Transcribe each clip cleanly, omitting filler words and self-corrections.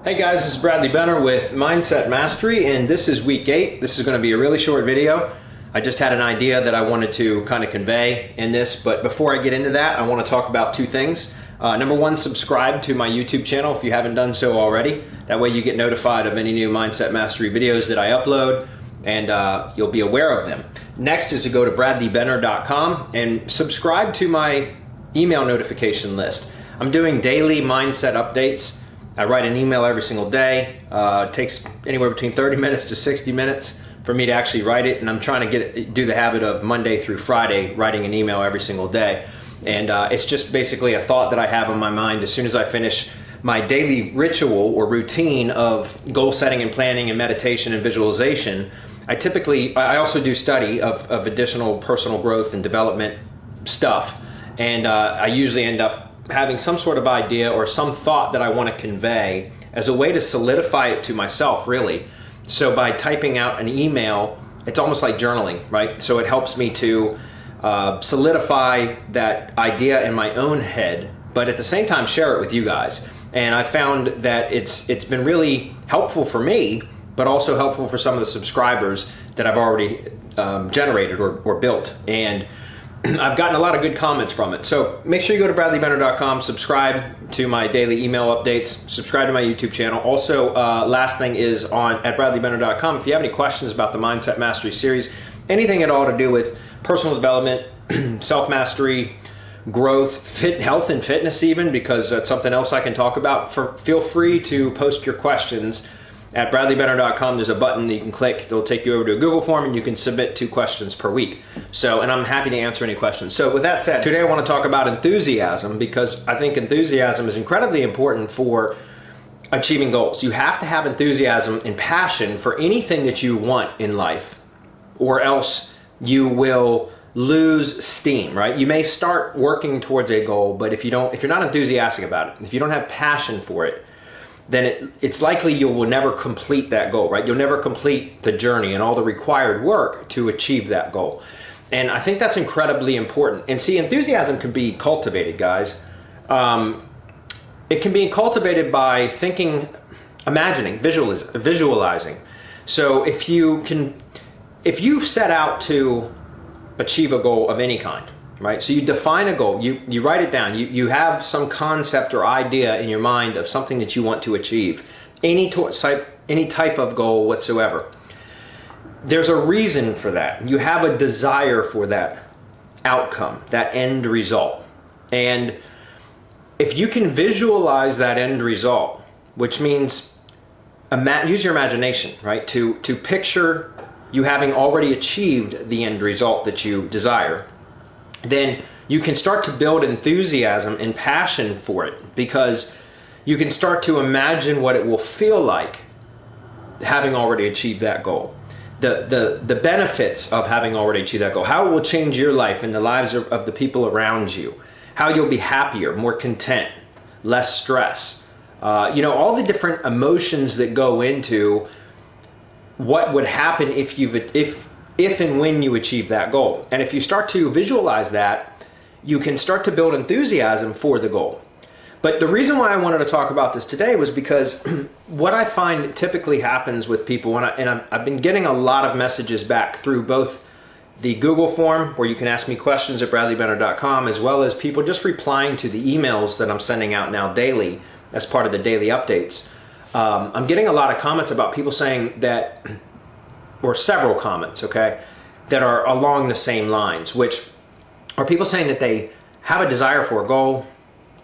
Hey guys, this is Bradley Benner with Mindset Mastery, and this is week 8. This is going to be a really short video. I just had an idea that I wanted to kind of convey in this, but before I get into that, I want to talk about two things. Number one, subscribe to my YouTube channel if you haven't done so already. That way you get notified of any new Mindset Mastery videos that I upload, and you'll be aware of them. Next is to go to bradleybenner.com and subscribe to my email notification list. I'm doing daily mindset updates. I write an email every single day. It takes anywhere between 30 minutes to 60 minutes for me to actually write it, and I'm trying to do the habit of Monday through Friday writing an email every single day. And it's just basically a thought that I have in my mind as soon as I finish my daily ritual or routine of goal setting and planning and meditation and visualization. I also do study of additional personal growth and development stuff, and I usually end up having some sort of idea or some thought that I want to convey as a way to solidify it to myself, really. So by typing out an email, it's almost like journaling, right? So it helps me to solidify that idea in my own head, but at the same time share it with you guys. And I found that it's been really helpful for me, but also helpful for some of the subscribers that I've already generated or built. And I've gotten a lot of good comments from it. So make sure you go to bradleybenner.com, subscribe to my daily email updates, subscribe to my YouTube channel. Also, last thing is at bradleybenner.com, if you have any questions about the Mindset Mastery series, anything at all to do with personal development, self-mastery, growth, health and fitness even, because that's something else I can talk about, feel free to post your questions at bradleybenner.com. There's a button that you can click. It'll take you over to a Google form, and you can submit 2 questions per week. And I'm happy to answer any questions. So with that said, today I want to talk about enthusiasm, because I think enthusiasm is incredibly important for achieving goals. You have to have enthusiasm and passion for anything that you want in life, or else you will lose steam, right? You may start working towards a goal, but if you're not enthusiastic about it, if you don't have passion for it, then it's likely you will never complete that goal, right? You'll never complete the journey and all the required work to achieve that goal. And I think that's incredibly important. And see, enthusiasm can be cultivated, guys. It can be cultivated by thinking, imagining, visualizing. So if you set out to achieve a goal of any kind, right? So you define a goal, you write it down, you have some concept or idea in your mind of something that you want to achieve, any type of goal whatsoever. There's a reason for that. You have a desire for that outcome, that end result. And if you can visualize that end result, which means use your imagination, right? To picture you having already achieved the end result that you desire, then you can start to build enthusiasm and passion for it, because you can start to imagine what it will feel like having already achieved that goal. The benefits of having already achieved that goal, how it will change your life and the lives of the people around you, how you'll be happier, more content, less stress. All the different emotions that go into what would happen if and when you achieve that goal. And if you start to visualize that, you can start to build enthusiasm for the goal. But the reason why I wanted to talk about this today was because what I find typically happens with people, and I've been getting a lot of messages back through both the Google form, where you can ask me questions at bradleybenner.com, as well as people just replying to the emails that I'm sending out now daily as part of the daily updates. I'm getting a lot of comments about people saying that, or several comments, okay, that are along the same lines, which are people saying that they have a desire for a goal.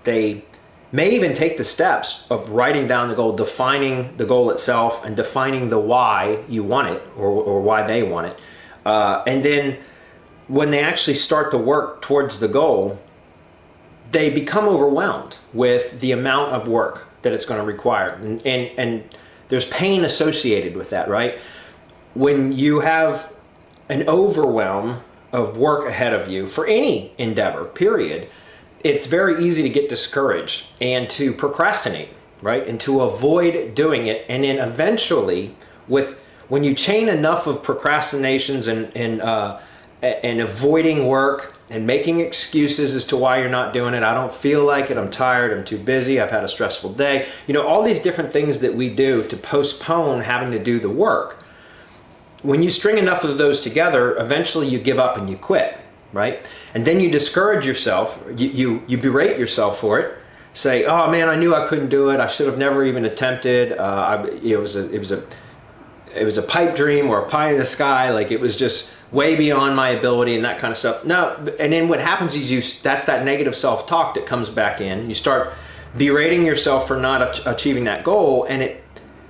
They may even take the steps of writing down the goal, defining the goal itself, and defining the why you want it, or why they want it. And then when they actually start to work towards the goal, they become overwhelmed with the amount of work that it's going to require. And there's pain associated with that, right? When you have an overwhelm of work ahead of you for any endeavor, period, it's very easy to get discouraged and to procrastinate, right? And to avoid doing it. And then eventually, when you chain enough of procrastinations and avoiding work and making excuses as to why you're not doing it. I don't feel like it. I'm tired. I'm too busy. I've had a stressful day. You know, all these different things that we do to postpone having to do the work. When you string enough of those together, eventually you give up and you quit, right? And then you discourage yourself. You berate yourself for it. Say, oh man, I knew I couldn't do it. I should have never even attempted. It was a pipe dream or a pie in the sky. Like, it was just way beyond my ability and that kind of stuff. No, and then what happens is that's that negative self-talk that comes back in. You start berating yourself for not achieving that goal, and it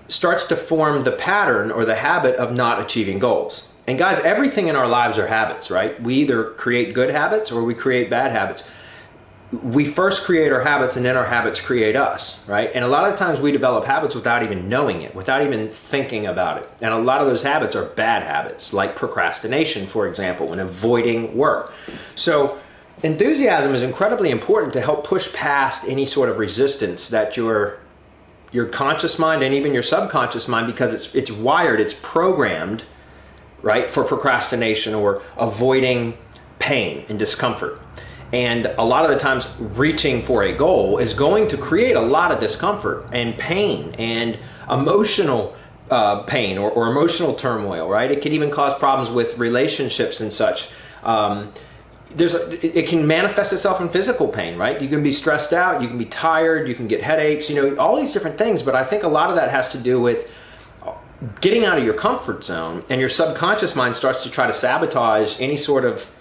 starts to form the pattern or the habit of not achieving goals. And guys, everything in our lives are habits, right? We either create good habits or we create bad habits. We first create our habits, and then our habits create us, right? And a lot of times we develop habits without even knowing it, without even thinking about it. And a lot of those habits are bad habits, like procrastination, for example, and avoiding work. So enthusiasm is incredibly important to help push past any sort of resistance that your conscious mind and even your subconscious mind, because it's wired, it's programmed, right, for procrastination or avoiding pain and discomfort. And a lot of the times reaching for a goal is going to create a lot of discomfort and pain and emotional pain or emotional turmoil, right? It can even cause problems with relationships and such. It can manifest itself in physical pain, right? You can be stressed out, you can be tired, you can get headaches, you know, all these different things. But I think a lot of that has to do with getting out of your comfort zone, and your subconscious mind starts to try to sabotage any sort of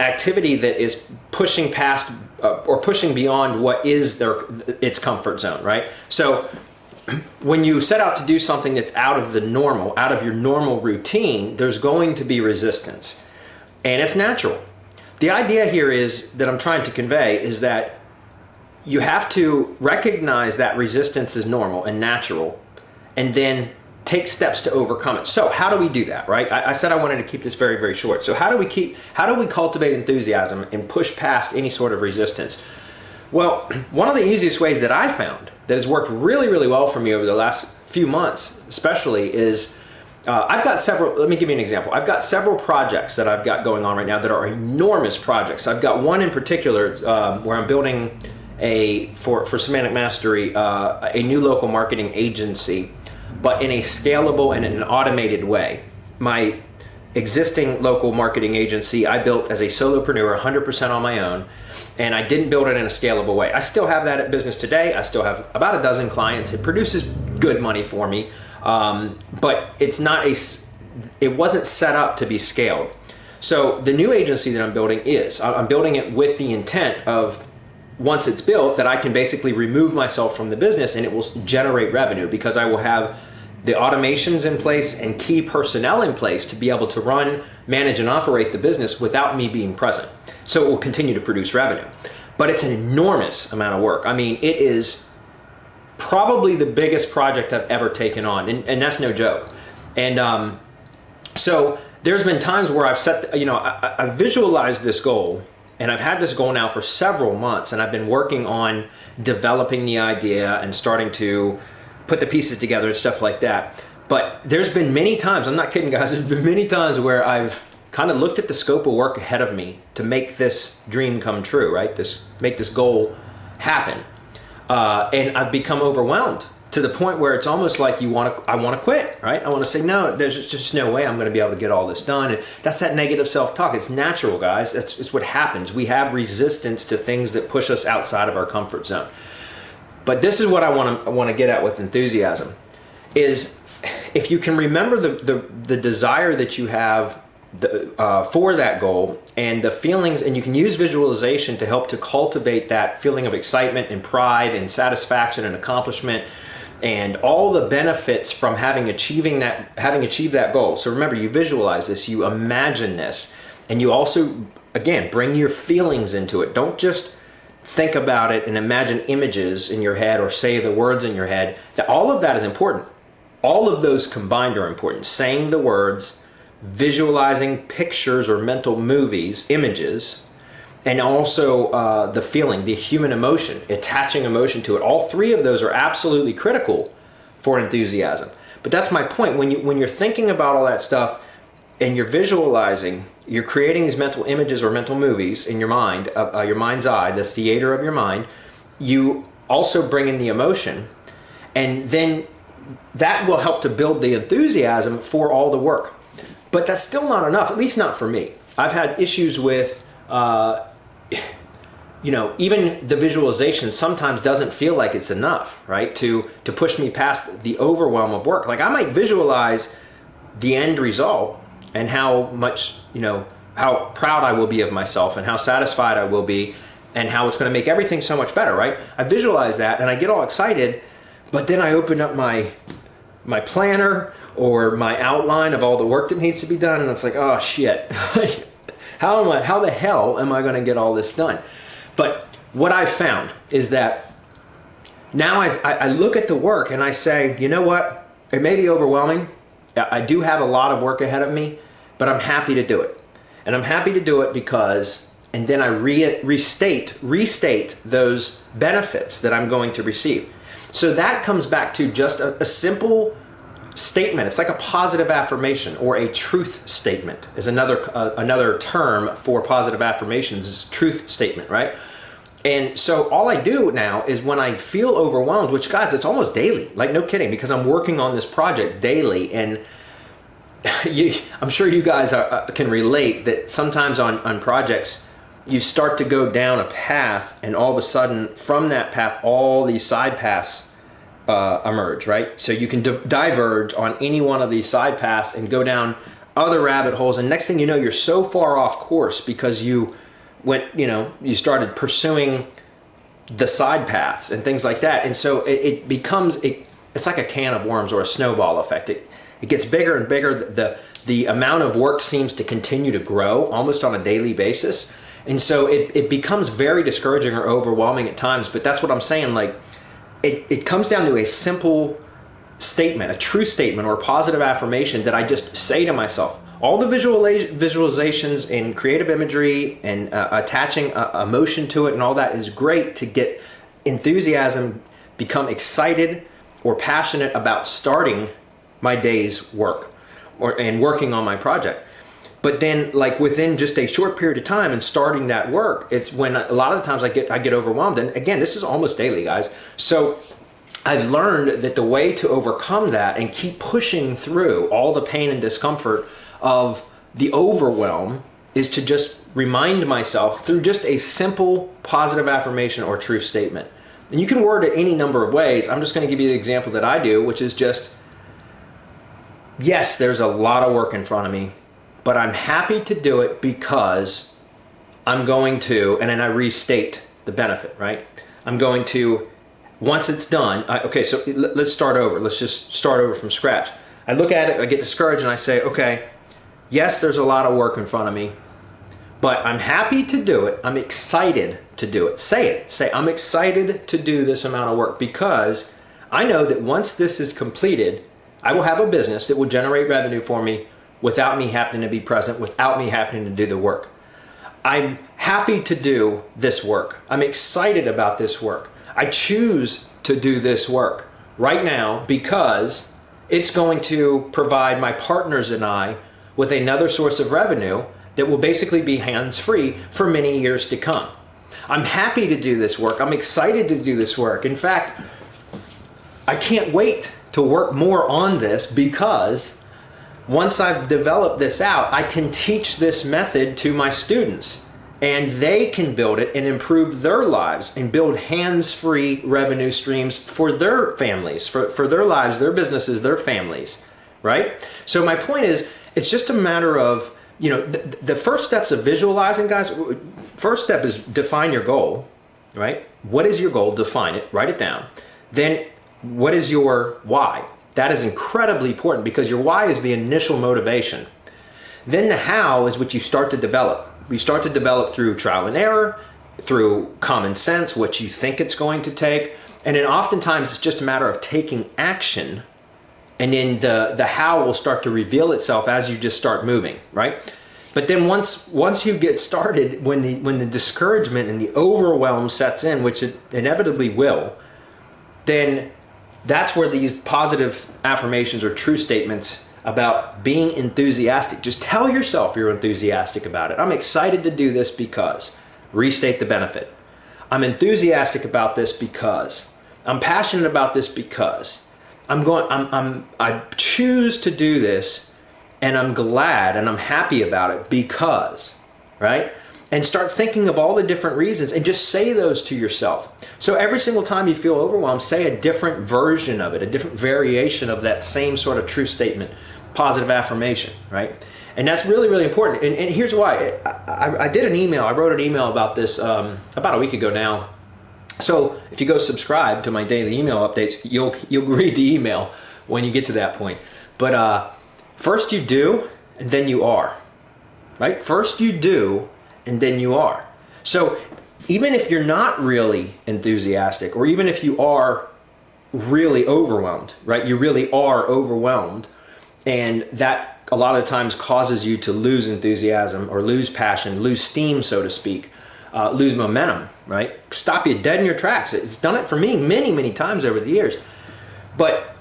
activity that is pushing past or pushing beyond what is its comfort zone, right? So when you set out to do something that's out of your normal routine, there's going to be resistance, and it's natural. The idea here is that I'm trying to convey is that you have to recognize that resistance is normal and natural, and then take steps to overcome it. So how do we do that, right? I said I wanted to keep this very, very short. So how do we cultivate enthusiasm and push past any sort of resistance? Well, one of the easiest ways that I found that has worked really, really well for me over the last few months, especially, is I've got several, let me give you an example. I've got several projects that I've got going on right now that are enormous projects. I've got one in particular where I'm building for Semantic Mastery, a new local marketing agency, but in a scalable and in an automated way. My existing local marketing agency I built as a solopreneur, 100% on my own, and I didn't build it in a scalable way. I still have that at business today. I still have about a dozen clients. It produces good money for me, but it wasn't set up to be scaled. So the new agency that I'm building I'm building it with the intent of, once it's built, that I can basically remove myself from the business and it will generate revenue, because I will have the automations in place and key personnel in place to be able to run, manage, and operate the business without me being present. So it will continue to produce revenue. But it's an enormous amount of work. I mean, it is probably the biggest project I've ever taken on, and that's no joke. And so there's been times where I've I visualized this goal, and I've had this goal now for several months, and I've been working on developing the idea and starting to put the pieces together and stuff like that. But there's been many times, I'm not kidding guys, there's been many times where I've kind of looked at the scope of work ahead of me to make this dream come true, right? Make this goal happen. And I've become overwhelmed to the point where it's almost like I want to quit, right? I want to say, no, there's just no way I'm going to be able to get all this done. And that's that negative self-talk. It's natural, guys. It's what happens. We have resistance to things that push us outside of our comfort zone. But this is what I want to get at with enthusiasm, is if you can remember the desire that you have for that goal and the feelings, and you can use visualization to help to cultivate that feeling of excitement and pride and satisfaction and accomplishment and all the benefits from having achieved that goal. So remember, you visualize this, you imagine this, and you also, again, bring your feelings into it. Don't just think about it and imagine images in your head or say the words in your head. All of that is important. All of those combined are important. Saying the words, visualizing pictures or mental images, and also the feeling, the human emotion, attaching emotion to it. All three of those are absolutely critical for enthusiasm. But that's my point. When you're thinking about all that stuff, and you're visualizing, you're creating these mental images or mental movies in your mind, your mind's eye, the theater of your mind, you also bring in the emotion, and then that will help to build the enthusiasm for all the work. But that's still not enough, at least not for me. I've had issues with, even the visualization sometimes doesn't feel like it's enough, right? To push me past the overwhelm of work. Like I might visualize the end result and how much, how proud I will be of myself and how satisfied I will be and how it's going to make everything so much better, right? I visualize that and I get all excited, but then I open up my planner or my outline of all the work that needs to be done, and it's like, oh shit, how the hell am I going to get all this done? But what I've found is that now I look at the work and I say, you know what? It may be overwhelming. I do have a lot of work ahead of me, but I'm happy to do it. And I'm happy to do it because, and then I restate those benefits that I'm going to receive. So that comes back to just a simple statement. It's like a positive affirmation, or a truth statement is another term for positive affirmations, is truth statement, right? And so all I do now is when I feel overwhelmed, which guys, it's almost daily, like no kidding, because I'm working on this project daily, and I'm sure you guys can relate that sometimes on projects, you start to go down a path, and all of a sudden from that path, all these side paths emerge, right? So you can diverge on any one of these side paths and go down other rabbit holes, and next thing you know, you're so far off course because you you started pursuing the side paths and things like that. And so it becomes, it's like a can of worms or a snowball effect. It gets bigger and bigger. The amount of work seems to continue to grow almost on a daily basis. And so it becomes very discouraging or overwhelming at times. But that's what I'm saying. Like it comes down to a simple statement, a true statement or positive affirmation that I just say to myself. All the visualizations and creative imagery and attaching emotion to it and all that is great to get enthusiasm, become excited or passionate about starting my day's work and working on my project. But then, like within just a short period of time and starting that work, it's when a lot of the times I get overwhelmed. And again, this is almost daily, guys. So I've learned that the way to overcome that and keep pushing through all the pain and discomfort of the overwhelm is to just remind myself through just a simple positive affirmation or truth statement. And you can word it any number of ways. I'm just going to give you the example that I do, which is just, yes, there's a lot of work in front of me, but I'm happy to do it because I'm going to, and then I restate the benefit, right? I'm going to, once it's done, okay, so let's start over. Let's just start over from scratch. I look at it, I get discouraged, and I say, okay, yes, there's a lot of work in front of me, but I'm happy to do it. I'm excited to do it. Say it. Say, I'm excited to do this amount of work because I know that once this is completed, I will have a business that will generate revenue for me without me having to be present, without me having to do the work. I'm happy to do this work. I'm excited about this work. I choose to do this work right now because it's going to provide my partners and I with another source of revenue that will basically be hands-free for many years to come. I'm happy to do this work. I'm excited to do this work. In fact, I can't wait to work more on this because once I've developed this out, I can teach this method to my students and they can build it and improve their lives and build hands-free revenue streams for their families, for their lives, their businesses, their families, right? So my point is, it's just a matter of, the first steps of visualizing, guys. First step is define your goal, right? What is your goal? Define it, write it down. Then what is your why? That is incredibly important because your why is the initial motivation. Then the how is what you start to develop. You start to develop through trial and error, through common sense, what you think it's going to take. And then oftentimes it's just a matter of taking action, and then the how will start to reveal itself as you just start moving, right? But then once you get started, when the discouragement and the overwhelm sets in, which it inevitably will, then that's where these positive affirmations or true statements about being enthusiastic. Just tell yourself you're enthusiastic about it. I'm excited to do this because. Restate the benefit. I'm enthusiastic about this because. I'm passionate about this because. I choose to do this, and I'm glad and I'm happy about it because, right? And start thinking of all the different reasons and just say those to yourself. So every single time you feel overwhelmed, say a different version of it, a different variation of that same sort of truth statement, positive affirmation, right? And that's really, really important. And here's why. I did an email, I wrote an email about this about a week ago now. So if you go subscribe to my daily email updates, you'll read the email when you get to that point. But first you do, and then you are, right? First you do, and then you are. So even if you're not really enthusiastic, or even if you are really overwhelmed, right? You really are overwhelmed, and that a lot of times causes you to lose enthusiasm or lose passion, lose steam, so to speak, lose momentum, right? Stop you dead in your tracks. It's done it for me many, many times over the years. But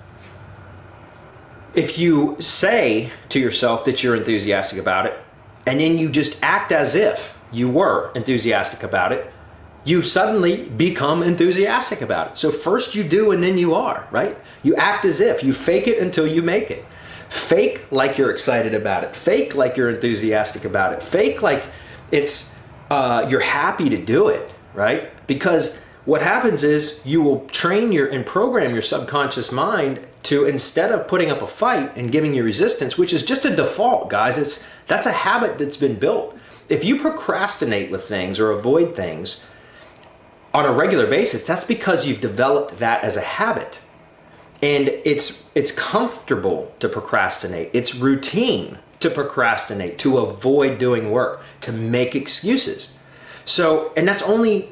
if you say to yourself that you're enthusiastic about it, and then you just act as if you were enthusiastic about it, you suddenly become enthusiastic about it. So first you do, and then you are, right? You act as if. You fake it until you make it. Fake like you're excited about it. Fake like you're enthusiastic about it. Fake like it's you're happy to do it, right? Because what happens is you will train and program your subconscious mind to, instead of putting up a fight and giving you resistance, which is just a default, guys. That's a habit that's been built. If you procrastinate with things or avoid things on a regular basis, that's because you've developed that as a habit. And it's comfortable to procrastinate. It's routine to procrastinate, to avoid doing work, to make excuses. So, and that's only,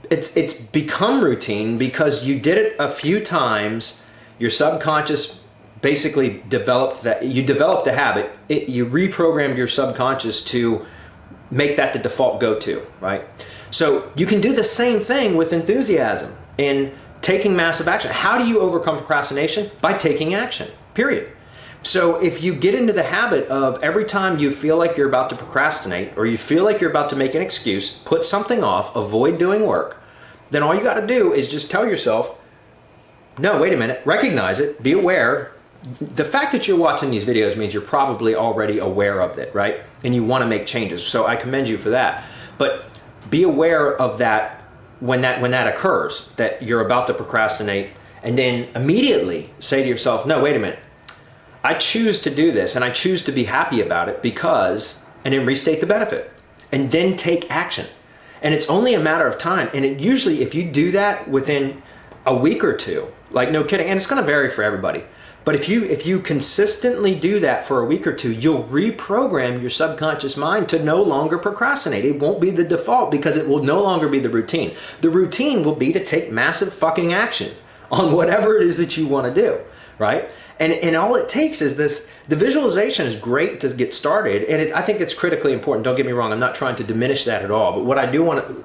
it's become routine because you did it a few times. Your subconscious basically developed that. You developed the habit. You reprogrammed your subconscious to make that the default go-to, right? So you can do the same thing with enthusiasm and taking massive action. How do you overcome procrastination? By taking action, period. So if you get into the habit of every time you feel like you're about to procrastinate or you feel like you're about to make an excuse, put something off, avoid doing work, then all you got to do is just tell yourself, no, wait a minute, recognize it, be aware. The fact that you're watching these videos means you're probably already aware of it, right? And you want to make changes. So I commend you for that. But be aware of that when that occurs, that you're about to procrastinate, and then immediately say to yourself, no, wait a minute. I choose to do this, and I choose to be happy about it because, and then restate the benefit, and then take action. And it's only a matter of time. And it usually, if you do that within a week or two, like no kidding, and it's going to vary for everybody. But if you consistently do that for a week or two, you'll reprogram your subconscious mind to no longer procrastinate. It won't be the default because it will no longer be the routine. The routine will be to take massive fucking action on whatever it is that you want to do, right? And all it takes is this. The visualization is great to get started, and I think it's critically important. Don't get me wrong. I'm not trying to diminish that at all. But what I do want to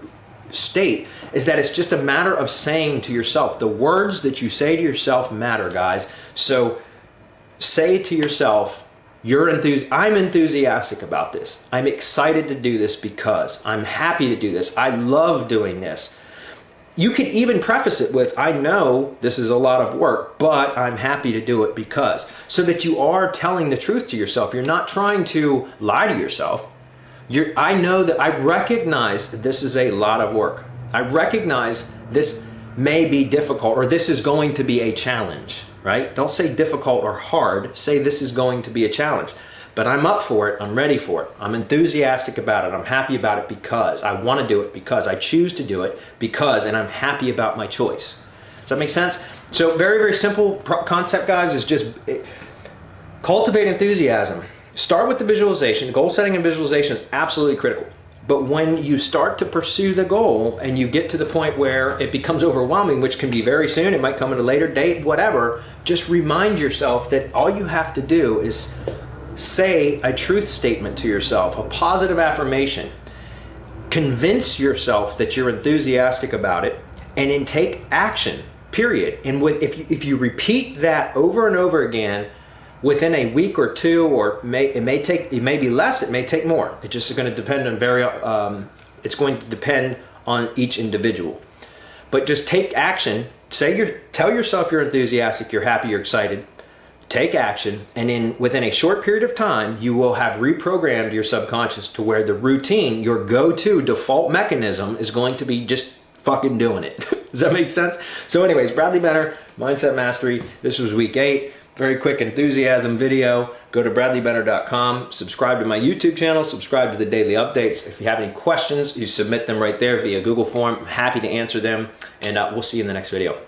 state is that it's just a matter of saying to yourself. The words that you say to yourself matter, guys. So say to yourself, I'm enthusiastic about this. I'm excited to do this because. I'm happy to do this. I love doing this. You could even preface it with, I know this is a lot of work, but I'm happy to do it because. So that you are telling the truth to yourself. You're not trying to lie to yourself. I know that I recognize that this is a lot of work. I recognize this may be difficult, or this is going to be a challenge, right? Don't say difficult or hard. Say this is going to be a challenge. But I'm up for it. I'm ready for it. I'm enthusiastic about it. I'm happy about it because. I want to do it because. I choose to do it because, and I'm happy about my choice. Does that make sense? So very, very simple concept, guys, is just cultivate enthusiasm. Start with the visualization. Goal setting and visualization is absolutely critical. But when you start to pursue the goal and you get to the point where it becomes overwhelming, which can be very soon, it might come at a later date, whatever, just remind yourself that all you have to do is say a truth statement to yourself, a positive affirmation. Convince yourself that you're enthusiastic about it, and then take action, period. And if you repeat that over and over again, within a week or two, or it may be less, it may take more. It just is going to depend on it's going to depend on each individual. But just take action. Tell yourself you're enthusiastic, you're happy, you're excited. Take action, and within a short period of time, you will have reprogrammed your subconscious to where the routine, your go-to default mechanism, is going to be just fucking doing it. Does that make sense? So anyways, Bradley Benner, Mindset Mastery. This was week 8. Very quick enthusiasm video. Go to bradleybenner.com, subscribe to my YouTube channel, subscribe to the daily updates. If you have any questions, you submit them right there via Google form. I'm happy to answer them, and we'll see you in the next video.